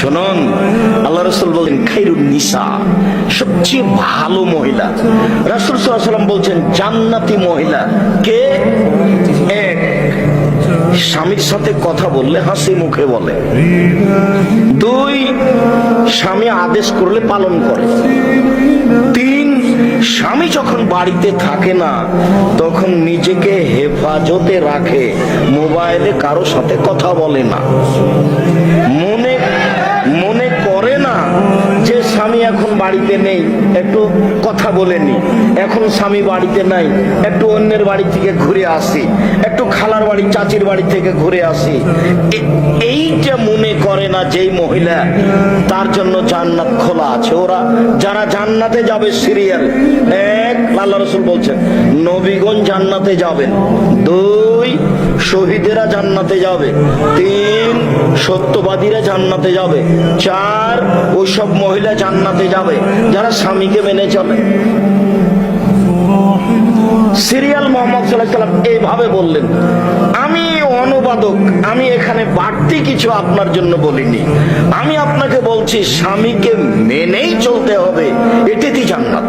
শুনুন, আল্লাহ রাসূল বলেন খায়রুন নিসা, সবচেয়ে ভালো মহিলা। রাসূল সাল্লাল্লাহু আলাইহি ওয়াসাল্লাম বলছেন জান্নাতি মহিলা কে? এক, স্বামীর সাথে কথা বললে হাসি মুখে বলে। দুই, স্বামী আদেশ করলে পালন করে। তিন, স্বামী যখন বাড়িতে থাকে না তখন নিজেকে হেফাজতে রাখে, মোবাইলে কারো সাথে কথা বলে না, মনে করে না যে স্বামী এখন বাড়িতে নেই, একটু কথা বলে নি, এখন স্বামী বাড়িতে নাই, একটু অন্যের বাড়ি থেকে ঘুরে আসি, একটু খালার বাড়ি চাচির বাড়ি থেকে ঘুরে আসি। এইটা মনে করে না যেই মহিলা, তার জন্য জান্নাত খোলা আছে। ওরা যারা জান্নাতে যাবে সিরিয়াল এক, আল্লাহ রাসূল বলছেন নবীগণ জান্নাতে যাবেন। দুই, শহীদেরা জান্নাতে যাবে। তিন, সত্যবাদীরা জান্নাতে যাবে। চার, ওইসব মহিলা জান্নাতে যাবে যারা স্বামীকে মেনে চলে। সিরিয়াল মোহাম্মদ সাল্লাল্লাহু আলাইহি ওয়াসাল্লাম এইভাবে বললেন। আমি অনুবাদক, আমি এখানে বাড়তি কিছু আপনার জন্য বলিনি, আমি আপনাকে বলছি স্বামীকে মেনেই চলতে হবে, এটাই জান্নাত।